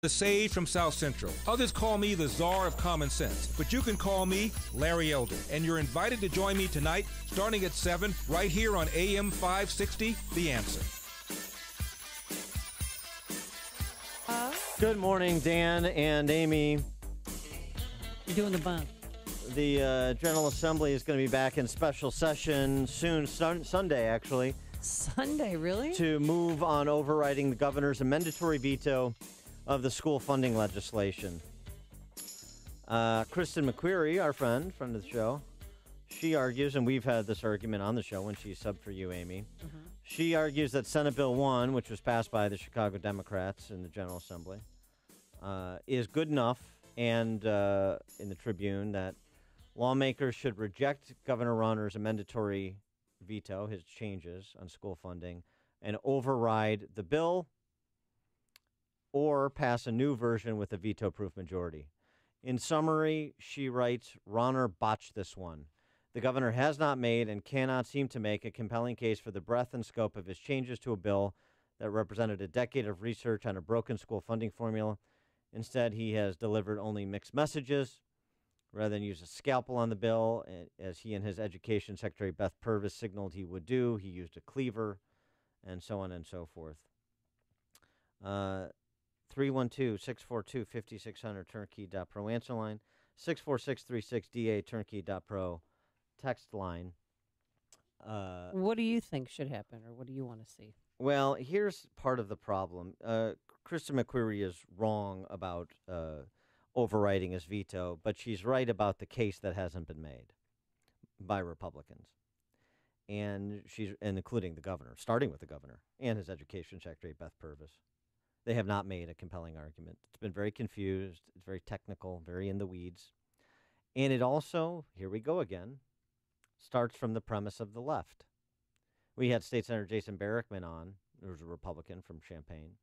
The sage from South Central. Others call me the czar of common sense, but you can call me Larry Elder. And you're invited to join me tonight, starting at 7, right here on AM 560, The Answer. Good morning, Dan and Amy. You're doing the bump. The General Assembly is going to be back in special session soon, Sunday, actually. Sunday, really? To move on overriding the governor's amendatory veto of the school funding legislation. Kristen McQuarrie, our friend of the show, she argues, and we've had this argument on the show when she subbed for you, Amy. Mm-hmm. She argues that Senate Bill 1, which was passed by the Chicago Democrats in the General Assembly, is good enough, and in the Tribune, that lawmakers should reject Governor Rauner's amendatory veto, his changes on school funding, and override the bill or pass a new version with a veto-proof majority. In summary, she writes, Rauner botched this one. The governor has not made and cannot seem to make a compelling case for the breadth and scope of his changes to a bill that represented a decade of research on a broken school funding formula. Instead, he has delivered only mixed messages. Rather than use a scalpel on the bill, as he and his Education Secretary Beth Purvis signaled he would do, he used a cleaver, and so on and so forth. 312-642-5600, turnkey.pro answer line, 64636DA, turnkey.pro text line. What do you think should happen, or what do you want to see? Well, here's part of the problem. Kristen McQuarrie is wrong about overriding his veto, but she's right about the case that hasn't been made by Republicans, and including the governor, starting with the governor and his Education Secretary Beth Purvis. They have not made a compelling argument. It's been very confused. It's very technical, very in the weeds. And it also, here we go again, starts from the premise of the left. We had State Senator Jason Barrickman on, who was a Republican from Champaign.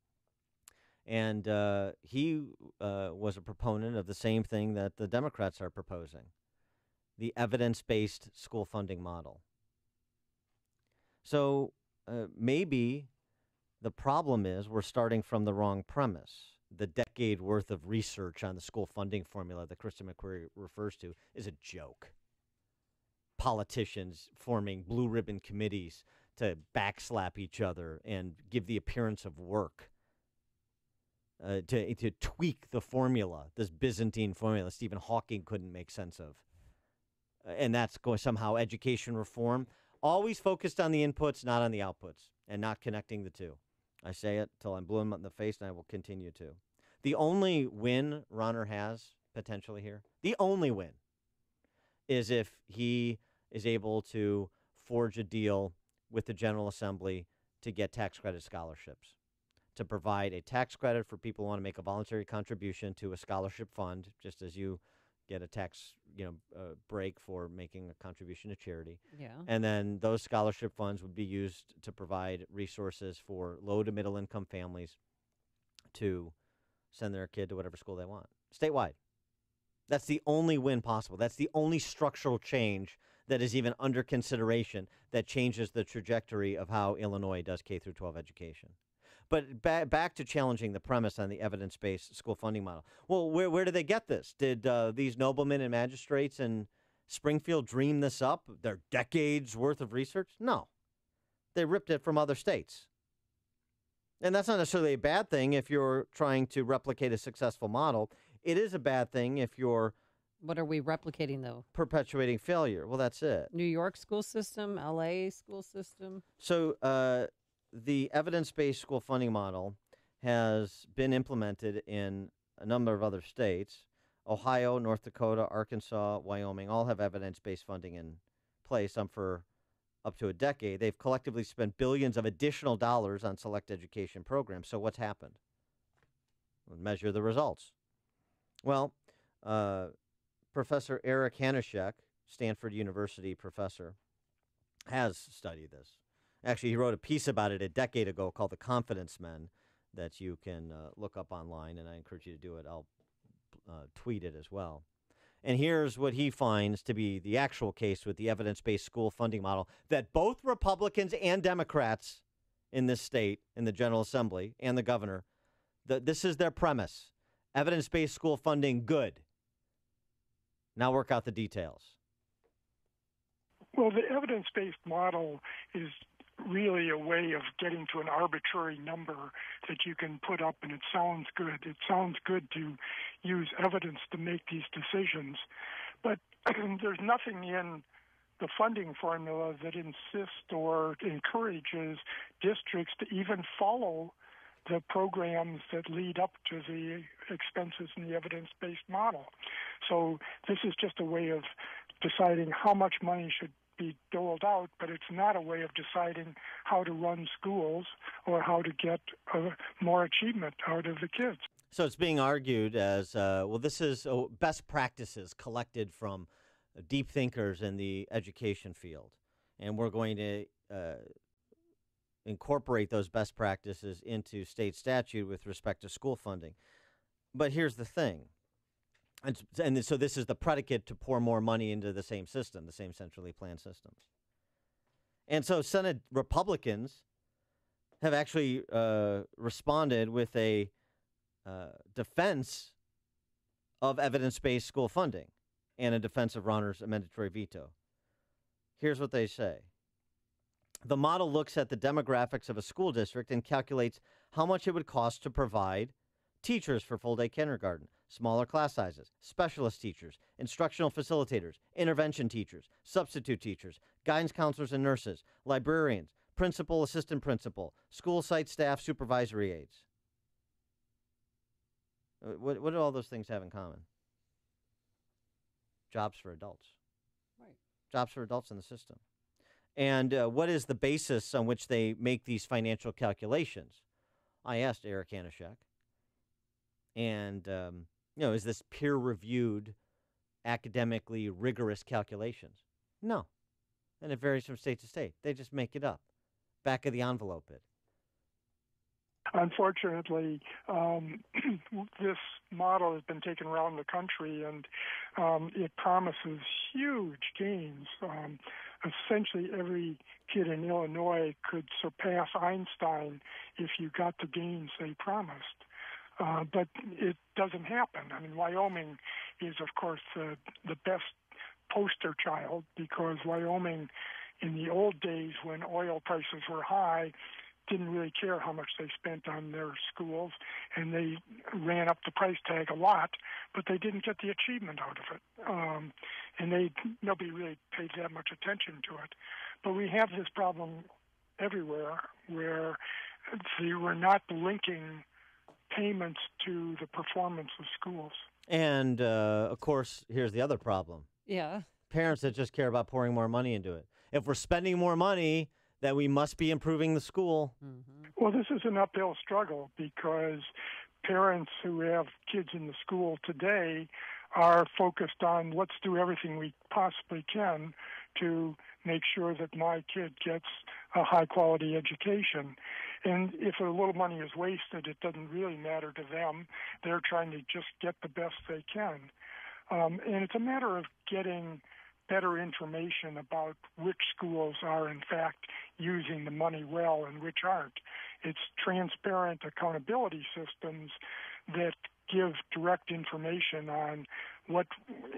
And he was a proponent of the same thing that the Democrats are proposing, the evidence-based school funding model. So maybe the problem is we're starting from the wrong premise. The decade worth of research on the school funding formula that Kristen McQuarrie refers to is a joke. Politicians forming blue ribbon committees to backslap each other and give the appearance of work, to tweak the formula, this Byzantine formula Stephen Hawking couldn't make sense of. And that's somehow education reform. Always focused on the inputs, not on the outputs, and not connecting the two. I say it till I'm blue in the face, and I will continue to. The only win Rauner has potentially here, the only win, is if he is able to forge a deal with the General Assembly to get tax credit scholarships, to provide a tax credit for people who want to make a voluntary contribution to a scholarship fund, just as you get a tax break for making a contribution to charity. Yeah. And then those scholarship funds would be used to provide resources for low to middle income families to send their kid to whatever school they want, statewide. That's the only win possible. That's the only structural change that is even under consideration that changes the trajectory of how Illinois does K through 12 education. But back to challenging the premise on the evidence-based school funding model. Well, where did they get this? Did these noblemen and magistrates in Springfield dream this up? Their decades worth of research? No. They ripped it from other states. And that's not necessarily a bad thing if you're trying to replicate a successful model. It is a bad thing if you're... What are we replicating, though? Perpetuating failure. Well, that's it. New York school system, L.A. school system. So the evidence-based school funding model has been implemented in a number of other states. Ohio, North Dakota, Arkansas, Wyoming all have evidence-based funding in place, some for up to a decade. They've collectively spent billions of additional dollars on select education programs. So what's happened? We'll measure the results. Well, Professor Eric Hanushek, Stanford University professor, has studied this. Actually, he wrote a piece about it a decade ago called The Confidence Men that you can look up online, and I encourage you to do it. I'll tweet it as well. And here's what he finds to be the actual case with the evidence-based school funding model that both Republicans and Democrats in this state, in the General Assembly, and the governor This is their premise. Evidence-based school funding, good. Now work out the details. Well, the evidence-based model is really a way of getting to an arbitrary number that you can put up, and it sounds good. It sounds good to use evidence to make these decisions, but there's nothing in the funding formula that insists or encourages districts to even follow the programs that lead up to the expenses in the evidence-based model. So this is just a way of deciding how much money should be doled out, but it's not a way of deciding how to run schools or how to get more achievement out of the kids. So it's being argued as, well, this is best practices collected from deep thinkers in the education field, and we're going to incorporate those best practices into state statute with respect to school funding. But here's the thing. And so this is the predicate to pour more money into the same system, the same centrally planned systems. And so Senate Republicans have actually responded with a defense of evidence-based school funding and a defense of Rauner's mandatory veto. Here's what they say. The model looks at the demographics of a school district and calculates how much it would cost to provide teachers for full-day kindergarten, smaller class sizes, specialist teachers, instructional facilitators, intervention teachers, substitute teachers, guidance counselors and nurses, librarians, principal, assistant principal, school site staff, supervisory aides. What do all those things have in common? Jobs for adults. Right. Jobs for adults in the system. And what is the basis on which they make these financial calculations? I asked Eric Hanushek. And, is this peer-reviewed, academically rigorous calculations? No. And it varies from state to state. They just make it up. Back of the envelope it. Unfortunately, this model has been taken around the country, and it promises huge gains. Essentially, every kid in Illinois could surpass Einstein if you got the gains they promised. But it doesn't happen. I mean, Wyoming is, of course, the best poster child, because Wyoming, in the old days when oil prices were high, didn't really care how much they spent on their schools, and they ran up the price tag a lot, but they didn't get the achievement out of it. And nobody really paid that much attention to it. But we have this problem everywhere where we're not linking payments to the performance of schools. And, of course, here's the other problem. Yeah. Parents that just care about pouring more money into it. If we're spending more money, then we must be improving the school. Mm-hmm. Well, this is an uphill struggle, because parents who have kids in the school today are focused on, let's do everything we possibly can to make sure that my kid gets a high-quality education. And if a little money is wasted, it doesn't really matter to them. They're trying to just get the best they can. And it's a matter of getting better information about which schools are, in fact, using the money well and which aren't. It's transparent accountability systems that give direct information on what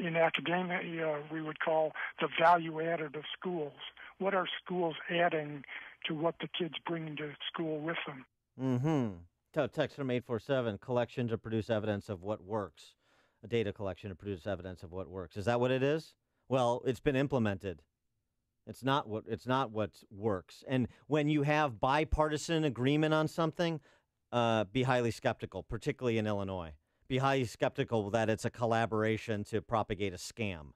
in academia we would call the value added of schools. What are schools adding to what the kids bring to school with them? Mm-hmm. Text from 847, collection to produce evidence of what works. A data collection to produce evidence of what works. Is that what it is? Well, it's been implemented. It's not what works. And when you have bipartisan agreement on something, be highly skeptical, particularly in Illinois. Be highly skeptical that it's a collaboration to propagate a scam.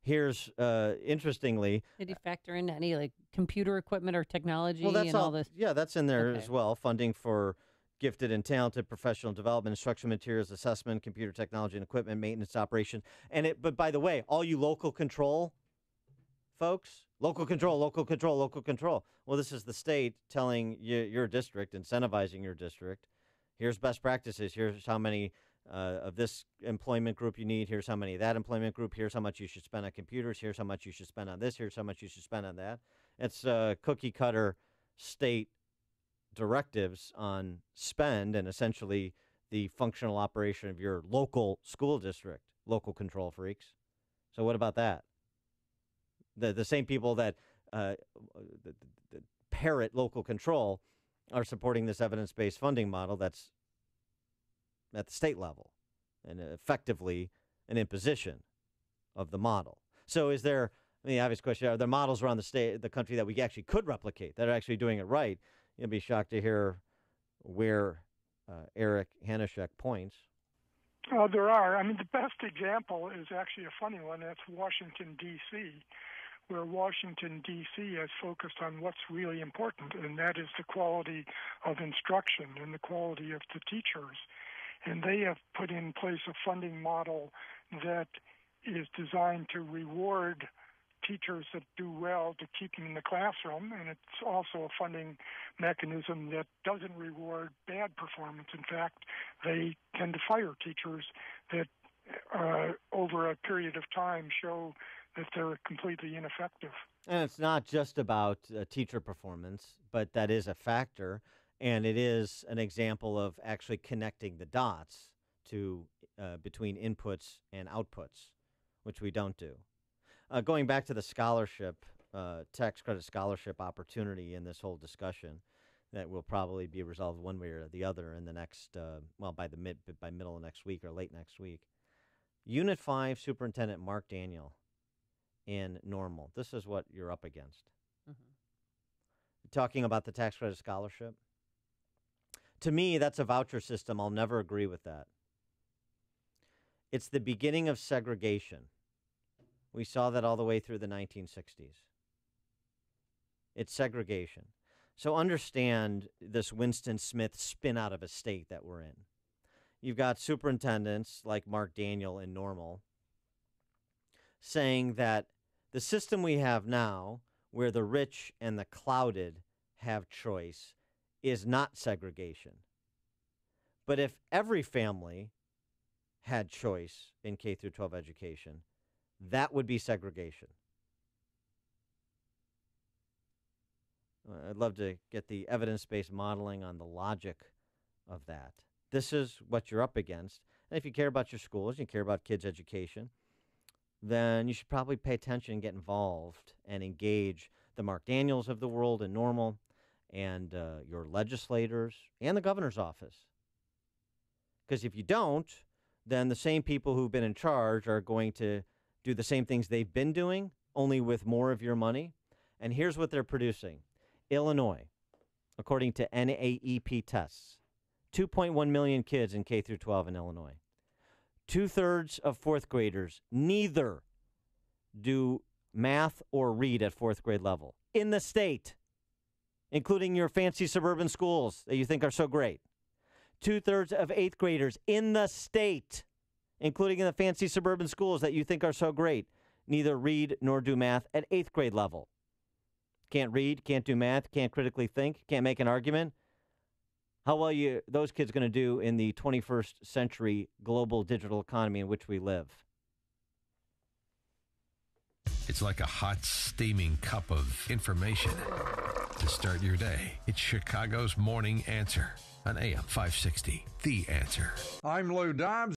Here's, interestingly... Did you factor in any, computer equipment or technology and all this? Yeah, that's in there as well. Funding for gifted and talented professional development, instruction materials, assessment, computer technology and equipment, maintenance, operation. But by the way, all you local control folks, local control. Well, this is the state telling your district, incentivizing your district. Here's best practices. Here's how many of this employment group you need. Here's how many of that employment group. Here's how much you should spend on computers. Here's how much you should spend on this. Here's how much you should spend on that. It's a cookie cutter state directives on spend and essentially the functional operation of your local school district, local control freaks. So what about that? The same people that parrot local control are supporting this evidence-based funding model that's at the state level and effectively an imposition of the model. So is there, the obvious question, are there models around the country that we actually could replicate, that are actually doing it right? You'll be shocked to hear where Eric Hanushek points. There are. I mean, the best example is actually a funny one. That's Washington, D.C., where Washington, D.C. has focused on what's really important, and that is the quality of instruction and the quality of the teachers. And they have put in place a funding model that is designed to reward teachers that do well to keep them in the classroom, and it's also a funding mechanism that doesn't reward bad performance. In fact, they tend to fire teachers that over a period of time show that they're completely ineffective. And it's not just about teacher performance, but that is a factor, and it is an example of actually connecting the dots to between inputs and outputs, which we don't do. Going back to the scholarship, tax credit scholarship opportunity in this whole discussion, that will probably be resolved one way or the other in the next, by middle of next week or late next week. Unit 5 Superintendent Mark Daniel in Normal. This is what you're up against. Mm-hmm. Talking about the tax credit scholarship. To me, that's a voucher system. I'll never agree with that. It's the beginning of segregation. We saw that all the way through the 1960s. It's segregation. So understand this Winston Smith spin out of a state that we're in. You've got superintendents like Mark Daniel in Normal saying that the system we have now, where the rich and the clouded have choice, is not segregation. But if every family had choice in K through 12 education, that would be segregation. I'd love to get the evidence-based modeling on the logic of that. This is what you're up against. And if you care about your schools, you care about kids' education, then you should probably pay attention and get involved and engage the Mark Daniels of the world in Normal and your legislators and the governor's office. Because if you don't, then the same people who've been in charge are going to do the same things they've been doing, only with more of your money. And here's what they're producing. Illinois, according to NAEP tests, 2.1 million kids in K through 12 in Illinois. 2/3 of fourth graders neither do math or read at fourth grade level in the state, including your fancy suburban schools that you think are so great. 2/3 of eighth graders in the state, including in the fancy suburban schools that you think are so great, neither read nor do math at eighth grade level. Can't read, can't do math, can't critically think, can't make an argument. How well those kids going to do in the 21st century global digital economy in which we live? It's like a hot, steaming cup of information to start your day. It's Chicago's Morning Answer on AM 560, The Answer. I'm Lou Dobbs.